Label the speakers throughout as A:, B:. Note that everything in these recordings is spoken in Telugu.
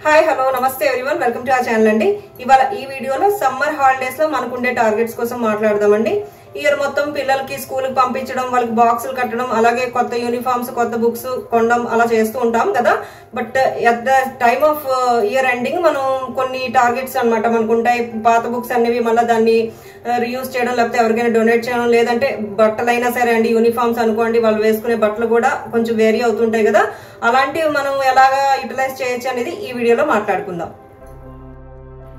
A: హాయ్ హలో నమస్తే everyone welcome to our channel అండి. ఇవాళ ఈ వీడియోలో సమ్మర్ హాలిడేస్ లో మనకుండే టార్గెట్స్ కోసం మాట్లాడదామండి. ఇయర్ మొత్తం పిల్లలకి స్కూల్ కి పంపించడం, వాళ్ళకి బాక్సులు కట్టడం, అలాగే కొత్త యూనిఫామ్స్, కొత్త బుక్స్ కొనడం అలా చేస్తూ ఉంటాం కదా. But at the time of year ending మనం కొన్ని టార్గెట్స్ అనమాట మనకుంటాయి. పాత బుక్స్ అనేవి మళ్ళీ దాన్ని రీయూజ్ చేయడం, లేకపోతే ఎవరికైనా డొనేట్ చేయడం, లేదంటే బట్టలైనా సరే అండి, యూనిఫామ్స్ అనుకోండి, వాళ్ళు వేసుకునే బట్టలు కూడా కొంచెం వేరీ అవుతుంటాయి కదా. అలాంటివి మనం ఎలాగా యూటిలైజ్ చేయొచ్చు అనేది ఈ వీడియోలో మాట్లాడుకుందాం.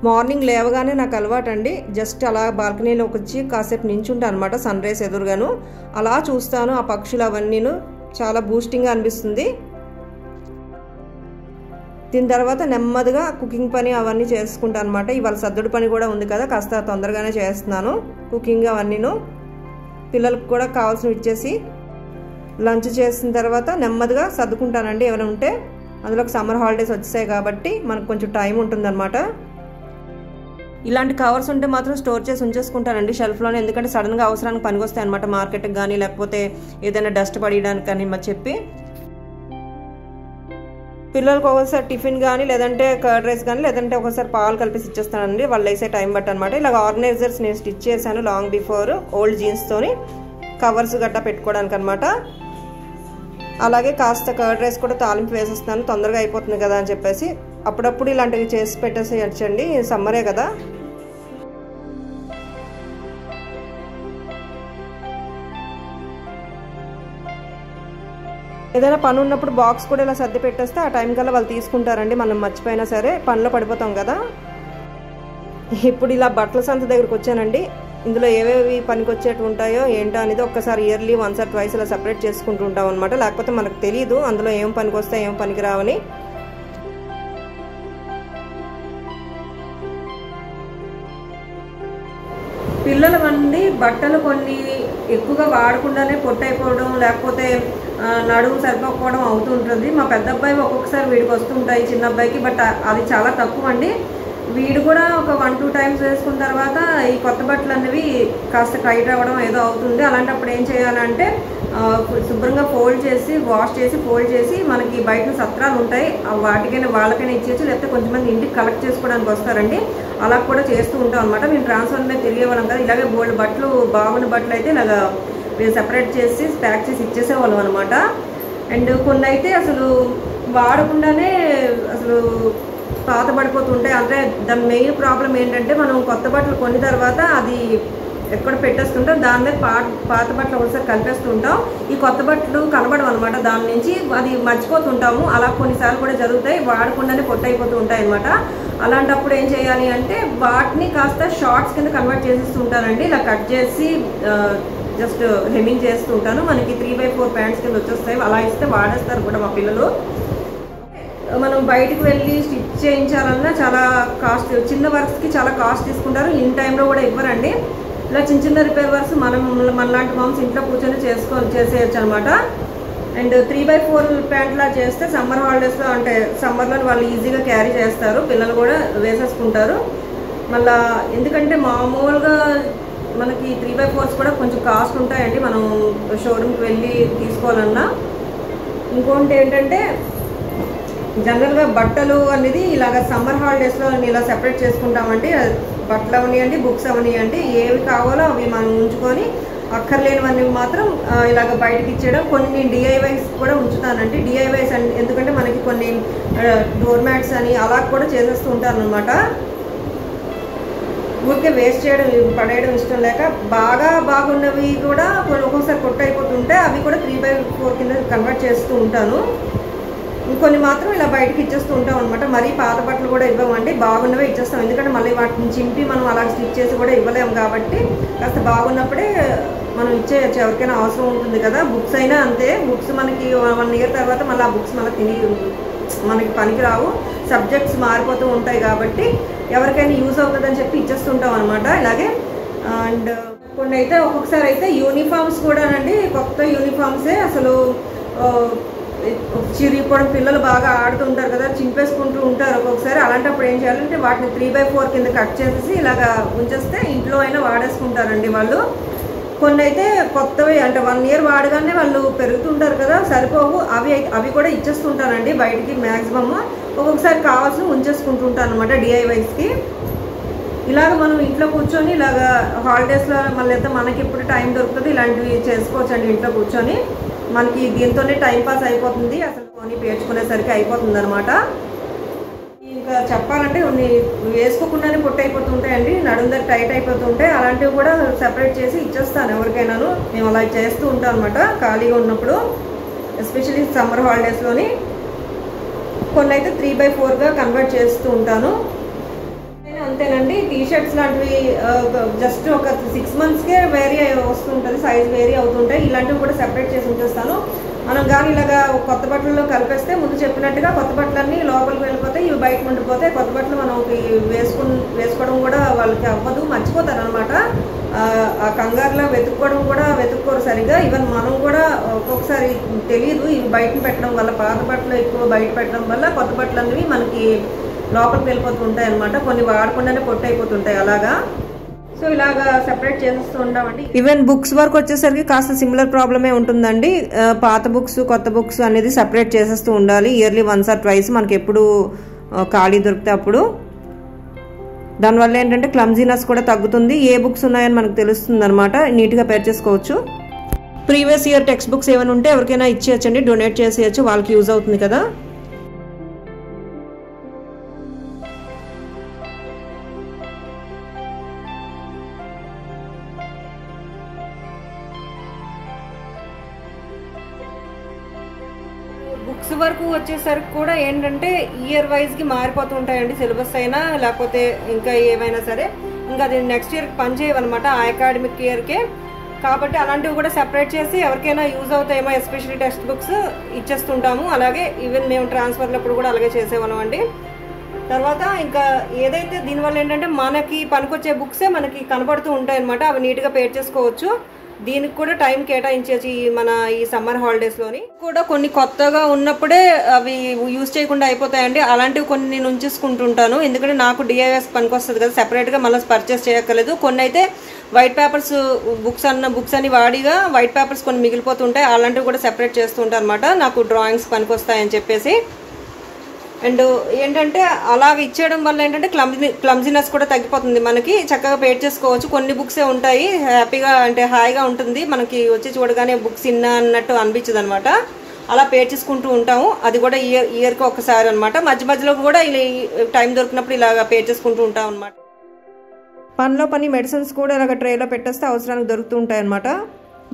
A: మార్నింగ్ లేవగానే నాకు అలవాటు అండి, జస్ట్ అలా బాల్కనీలోకి వచ్చి కాసేపు నించుంటాను అనమాట, సన్ రైజ్ ఎదురుగాను. అలా చూస్తాను ఆ పక్షులు అవన్నీను, చాలా బూస్టింగ్గా అనిపిస్తుంది. దీని తర్వాత నెమ్మదిగా కుకింగ్ పని అవన్నీ చేసుకుంటాను అనమాట. ఇవాళ సర్దుడు పని కూడా ఉంది కదా, కాస్త తొందరగానే చేస్తున్నాను కుకింగ్ అవన్నీను. పిల్లలకు కూడా కావాల్సినవి ఇచ్చేసి లంచ్ చేసిన తర్వాత నెమ్మదిగా సర్దుకుంటానండి. ఏమైనా ఉంటే అందులోకి సమ్మర్ హాలిడేస్ వచ్చాయి కాబట్టి మనకు కొంచెం టైం ఉంటుందన్నమాట. ఇలాంటి కవర్స్ ఉంటే మాత్రం స్టోర్ చేసి ఉంచేసుకుంటానండి షెల్ఫ్లోనే, ఎందుకంటే సడన్గా అవసరానికి పనికి వస్తాయి అనమాట, మార్కెట్కి కానీ లేకపోతే ఏదైనా డస్ట్ పడేయడానికి కానీ చెప్పి. పిల్లలకు ఒకసారి టిఫిన్ కానీ, లేదంటే కర్డ్ రైస్ కానీ, లేదంటే ఒకసారి పాలు కలిపేసి ఇచ్చేస్తానండి వాళ్ళు వేసే టైం బట్టి అనమాట. ఇలాగ ఆర్గనైజర్స్ నేను స్టిచ్ చేశాను లాంగ్ బిఫోర్, ఓల్డ్ జీన్స్తోని కవర్స్ గట్టా పెట్టుకోవడానికి అనమాట. అలాగే కాస్త కర్డ్ రైస్ కూడా తాలింపు వేసేస్తున్నాను, తొందరగా అయిపోతుంది కదా అని చెప్పేసి. అప్పుడప్పుడు ఇలాంటివి చేసి పెట్టేసేయచ్చండి, సమ్మరే కదా. ఏదైనా పని ఉన్నప్పుడు బాక్స్ కూడా ఇలా సర్ది పెట్టేస్తే ఆ టైం కల్లా వాళ్ళు తీసుకుంటారండి, మనం మర్చిపోయినా సరే పనిలో పడిపోతాం కదా. ఇప్పుడు ఇలా బట్టల సంత దగ్గరకు వచ్చానండి. ఇందులో ఏవేవి పనికి వచ్చేట్టు ఉంటాయో ఏంటో అనేది ఒక్కసారి ఇయర్లీ వన్స్ ఆర్ ట్వైస్ ఇలా సపరేట్ చేసుకుంటూ ఉంటాం అనమాట, లేకపోతే మనకు తెలియదు అందులో ఏం పనికి వస్తాయి ఏం పనికి రావని. పిల్లల మంది బట్టలు కొన్ని ఎక్కువగా వాడకుండానే పొట్టయిపోవడం, లేకపోతే నడుము సరిపోకపోవడం అవుతుంటుంది. మా పెద్ద అబ్బాయి ఒక్కొక్కసారి వీడికి వస్తుంటాయి, చిన్న అబ్బాయికి, బట్ అది చాలా తక్కువ అండి. వీడు కూడా ఒక 1-2 టైమ్స్ వేసుకున్న తర్వాత ఈ కొత్త బట్టలు అనేవి కాస్త టైట్ అవ్వడం ఏదో అవుతుంది. అలాంటప్పుడు ఏం చేయాలంటే శుభ్రంగా ఫోల్డ్ చేసి, వాష్ చేసి, ఫోల్డ్ చేసి, మనకి బయట సత్రాలు ఉంటాయి వాటికైనా వాళ్ళకైనా ఇచ్చేసి, లేకపోతే కొంచెంమంది ఇంటికి కలెక్ట్ చేసుకోవడానికి వస్తారండి, అలా కూడా చేస్తూ ఉంటాం అనమాట. మేము ట్రాన్స్ఫర్ మీద తిరిగేవాళ్ళం కదా, ఇలాగే బోల్డ్ బట్టలు, బాగున్న బట్టలు అయితే ఇలాగా సెపరేట్ చేసి ప్యాక్ చేసి ఇచ్చేసేవాళ్ళం అనమాట. అండ్ కొన్ని అయితే అసలు వాడకుండానే అసలు పాత పడిపోతుంటాయి. అంటే దాని మెయిన్ ప్రాబ్లం ఏంటంటే మనం కొత్త బట్టలు కొన్ని తర్వాత అది ఎక్కడ పెట్టేస్తుంటాం, దాని మీద పాత బట్టలు ఒకసారి కలిపేస్తుంటాం, ఈ కొత్త బట్టలు కనబడవు అనమాట, దాని నుంచి అది మర్చిపోతుంటాము. అలా కొన్నిసార్లు కూడా జరుగుతాయి, వాడకుండానే పొట్టయిపోతూ ఉంటాయి అనమాట. అలాంటప్పుడు ఏం చేయాలి అంటే వాటిని కాస్త షార్ట్స్ కింద కన్వర్ట్ చేసేస్తుంటానండి. ఇలా కట్ చేసి జస్ట్ హెమ్మింగ్ చేస్తూ ఉంటాను. మనకి 3/4 ప్యాంట్స్ కింద వచ్చేస్తాయి, అలా ఇస్తే వాడేస్తారు కూడా మా పిల్లలు. మనం బయటికి వెళ్ళి స్టిచ్ చేయించాలన్నా చాలా కాస్ట్, చిన్న వర్క్స్కి చాలా కాస్ట్ తీసుకుంటారు, ఇన్ టైంలో కూడా ఇవ్వరండి. ఇలా చిన్న చిన్న రిపేర్ వర్క్స్ మనలాంటి మామ్స్ ఇంట్లో కూర్చొని చేసేయచ్చు అనమాట. అండ్ 3/4 ప్యాంట్లా చేస్తే సమ్మర్ హాలిడేస్లో, అంటే సమ్మర్లో వాళ్ళు ఈజీగా క్యారీ చేస్తారు, పిల్లలు కూడా వేసేసుకుంటారు. మళ్ళీ ఎందుకంటే మామూలుగా మనకి 3/4 కూడా కొంచెం కాస్ట్ ఉంటాయండి మనం షోరూమ్కి వెళ్ళి తీసుకోవాలన్నా. ఇంకోటి ఏంటంటే జనరల్గా బట్టలు అనేది ఇలాగ సమ్మర్ హాలిడేస్లో ఇలా సెపరేట్ చేసుకుంటామండి. బట్టలు అవనివ్వండి, బుక్స్ అవనివ్వండి, ఏవి కావాలో అవి మనం ఉంచుకొని అక్కర్లేనివన్నీ మాత్రం ఇలాగ బయటకి ఇచ్చేయడం. కొన్ని డిఐవైస్ కూడా ఉంచుతానండి. డిఐవైస్ అంటే ఎందుకంటే మనకి కొన్ని డోర్ మ్యాట్స్ అని అలా కూడా చేసేస్తూ ఉంటాను అనమాట. ఊరికే వేస్ట్ చేయడం, పడేయడం ఇష్టం లేక బాగున్నవి కూడా ఒక్కొక్కసారి పొట్టు అయిపోతుంటే అవి కూడా 3/4 కింద కన్వర్ట్ చేస్తూ ఉంటాను. ఇంకొన్ని మాత్రం ఇలా బయటకి ఇచ్చేస్తూ ఉంటాం అనమాట. మరీ పాత బట్టలు కూడా ఇవ్వమండి, బాగున్నవే ఇచ్చేస్తాం, ఎందుకంటే మళ్ళీ వాటిని చింపి మనం అలా స్టిచ్ చేసి కూడా ఇవ్వలేము కాబట్టి కాస్త బాగున్నప్పుడే మనం ఇచ్చేయచ్చు, ఎవరికైనా అవసరం ఉంటుంది కదా. బుక్స్ అయినా అంతే, బుక్స్ మనకి 1 ఇయర్ తర్వాత మళ్ళీ ఆ బుక్స్ మనకి పనికి రావు, సబ్జెక్ట్స్ మారిపోతూ ఉంటాయి కాబట్టి ఎవరికైనా యూజ్ అవుతుందని చెప్పి ఇచ్చేస్తుంటాం అనమాట ఇలాగే. అండ్ కొన్ని అయితే ఒక్కొక్కసారి అయితే యూనిఫామ్స్ కూడానండి, కొత్త యూనిఫామ్సే అసలు చిరిగిపోవడం, పిల్లలు బాగా ఆడుతుంటారు కదా, చింపేసుకుంటూ ఉంటారు ఒక్కొక్కసారి. అలాంటప్పుడు ఏం చేయాలంటే వాటిని 3/4 కింద కట్ చేసేసి ఇలాగా ఉంచేస్తే ఇంట్లో అయినా వాడేసుకుంటారండి వాళ్ళు. కొన్ని అయితే కొత్తవి అంటే 1 ఇయర్ వాడగానే వాళ్ళు పెరుగుతుంటారు కదా, సరిపోవు, అవి కూడా ఇచ్చేస్తుంటానండి బయటికి మ్యాక్సిమమ్. ఒక్కొక్కసారి కావాల్సిన ఉంచేసుకుంటుంటాను అనమాట డిఐవైస్కి. ఇలాగ మనం ఇంట్లో కూర్చొని ఇలాగ హాలిడేస్లో మళ్ళీ అయితే మనకి ఎప్పుడు టైం దొరుకుతుంది ఇలాంటివి చేసుకోవచ్చండి. ఇంట్లో కూర్చొని మనకి దీంతోనే టైం పాస్ అయిపోతుంది, అసలు కొని పేర్చుకునేసరికి అయిపోతుంది అనమాట. ఇంకా చెప్పాలంటే కొన్ని వేసుకోకుండానే పొట్టు అయిపోతుంటాయండి, నడుము దగ్గర టైట్ అయిపోతుంటాయి. అలాంటివి కూడా సెపరేట్ చేసి ఇచ్చేస్తాను ఎవరికైనాను. మేము అలా చేస్తూ ఉంటాం అనమాట ఖాళీగా ఉన్నప్పుడు, ఎస్పెషల్లీ సమ్మర్ హాలిడేస్లోని. కొన్ని అయితే 3/4గా కన్వర్ట్ చేస్తూ ఉంటాను. అంతేనండి, టీషర్ట్స్ లాంటివి జస్ట్ ఒక 6 monthsకే వేరీ వస్తుంటుంది, సైజ్ వేరీ అవుతుంటాయి. ఇలాంటివి కూడా సెపరేట్ చేసి ఉంచేస్తాను. మనం కానీ ఇలాగా కొత్త బట్టల్లో కలిపేస్తే ముందు చెప్పినట్టుగా కొత్త బట్టలన్నీ లోపలికి వెళ్ళిపోతాయి, ఇవి బయట ఉండిపోతాయి. కొత్త బట్టలు మనం వేసుకోవడం కూడా వాళ్ళకి అవ్వదు, మర్చిపోతారు అనమాట. ఆ కంగారులో వెతుక్కోరు సరిగా. ఈవెన్ మనం కూడా ఒక్కొక్కసారి తెలియదు ఇవి బయట పెట్టడం వల్ల, పాత బట్టలు ఎక్కువ బయట పెట్టడం వల్ల కొత్త బట్టలు అనేవి మనకి లోపలికి వెళ్ళిపోతుంటాయి అనమాట. కొన్ని వాడకుండానే పొట్టు అయిపోతుంటాయి అలాగా. సో ఇలాగా సెపరేట్ చేస్తూ ఉంటామండి. ఈవెన్ బుక్స్ వరకు వచ్చేసరికి కాస్త సిమిలర్ ప్రాబ్లమే ఉంటుందండి. పాత బుక్స్ కొత్త బుక్స్ అనేది సెపరేట్ చేసేస్తూ ఉండాలి ఇయర్లీ 1 or 2 మనకి ఎప్పుడు ఖాళీ దొరికితే అప్పుడు. దానివల్ల ఏంటంటే క్లమ్జీనెస్ కూడా తగ్గుతుంది, ఏ బుక్స్ ఉన్నాయని మనకు తెలుస్తుంది అనమాట. నీట్గా పేర్ చేసుకోవచ్చు. ప్రీవియస్ ఇయర్ టెక్స్ట్ బుక్స్ ఏమైనా ఉంటే ఎవరికైనా ఇచ్చేయచ్చండి, డొనేట్ చేసేయచ్చు, వాళ్ళకి యూజ్ అవుతుంది కదా. బుక్స్ వరకు వచ్చేసరికి కూడా ఏంటంటే ఇయర్ వైజ్కి మారిపోతూ ఉంటాయండి, సిలబస్ అయినా లేకపోతే ఇంకా ఏమైనా సరే. ఇంకా అది నెక్స్ట్ ఇయర్కి పనిచేయవన్నమాట, ఆ అకాడమిక్ ఇయర్కే. కాబట్టి అలాంటివి కూడా సెపరేట్ చేసి ఎవరికైనా యూజ్ అవుతాయేమో ఎస్పెషల్లీ టెక్స్ట్ బుక్స్ ఇచ్చేస్తుంటాము. అలాగే ఈవెన్ మేము ట్రాన్స్ఫర్లప్పుడు కూడా అలాగే చేసేవాళ్ళం అండి. తర్వాత ఇంకా ఏదైతే దీనివల్ల ఏంటంటే మనకి పనికొచ్చే బుక్సే మనకి కనపడుతూ ఉంటాయి అనమాట, అవి నీట్గా పేర్ చేసుకోవచ్చు. దీనికి కూడా టైం కేటాయించవచ్చు ఈ సమ్మర్ హాలిడేస్లోని. కూడా కొన్ని కొత్తగా ఉన్నప్పుడే అవి యూజ్ చేయకుండా అయిపోతాయండి, అలాంటివి కొన్ని నేను ఉంచేసుకుంటుంటాను. ఎందుకంటే నాకు డిఐఎస్ పనికి వస్తుంది కదా, సెపరేట్గా మళ్ళీ పర్చేస్ చేయక్కర్లేదు. కొన్ని అయితే వైట్ పేపర్స్ బుక్స్ అని వాడిగా వైట్ పేపర్స్ కొన్ని మిగిలిపోతుంటాయి, అలాంటివి కూడా సెపరేట్ చేస్తూ ఉంటాను అనమాట, నాకు డ్రాయింగ్స్ పనికి వస్తాయని చెప్పేసి. అండ్ ఏంటంటే అలాగ ఇచ్చేయడం వల్ల ఏంటంటే క్లమ్జీనెస్ కూడా తగ్గిపోతుంది, మనకి చక్కగా పేర్ చేసుకోవచ్చు. కొన్ని బుక్సే ఉంటాయి, హ్యాపీగా అంటే హాయిగా ఉంటుంది, మనకి వచ్చి చూడగానే బుక్స్ అన్నట్టు అనిపించదు అనమాట. అలా పేర్ చేసుకుంటూ ఉంటాము, అది కూడా ఇయర్కి ఒకసారి అనమాట. మధ్య మధ్యలో కూడా ఇలా టైం దొరికినప్పుడు ఇలాగ పేర్ చేసుకుంటూ ఉంటాం అనమాట. పనిలో పని మెడిసిన్స్ కూడా ఇలాగ ట్రేలో పెట్టేస్తే అవసరానికి దొరుకుతూ ఉంటాయి అనమాట.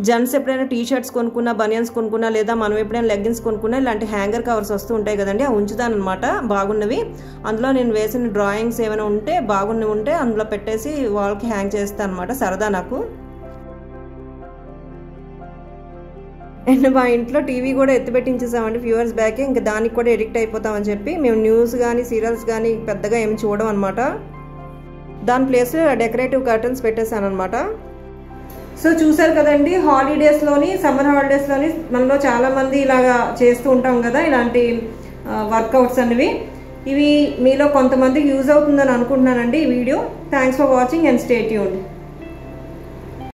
A: జెంట్స్ ఎప్పుడైనా టీషర్ట్స్ కొనుక్కున్నా, బనియన్స్ కొనుక్కున్నా, లేదా మనం ఎప్పుడైనా లెగ్గిన్స్ కొనుక్కున్నా ఇలాంటి హ్యాంగర్ కవర్స్ వస్తూ ఉంటాయి కదండి, అవి ఉంచుతాను అనమాట బాగున్నవి. అందులో నేను వేసిన డ్రాయింగ్స్ ఏమైనా ఉంటే బాగున్నవి ఉంటే అందులో పెట్టేసి వాల్కి హ్యాంగ్ చేస్తాను అనమాట, సరదా నాకు. అండ్ మా ఇంట్లో టీవీ కూడా ఎత్తిపెట్టించేసామండి ఫ్యూ ఇయర్స్ బ్యాకే, ఇంకా దానికి కూడా ఎడిక్ట్ అయిపోతామని చెప్పి మేము న్యూస్ కానీ సీరియల్స్ కానీ పెద్దగా ఏమి చూడడం అనమాట. దాని ప్లేస్లో డెకరేటివ్ కర్టన్స్ పెట్టేశాను అనమాట. సో చూసారు కదండి, సమ్మర్ హాలిడేస్లోని మనలో చాలామంది ఇలాగా చేస్తూ ఉంటాం కదా ఇలాంటి వర్కౌట్స్ అనేవి. ఇవి మీలో కొంతమందికి యూజ్ అవుతుందని అనుకుంటున్నానండి ఈ video. Thanks for watching and stay tuned.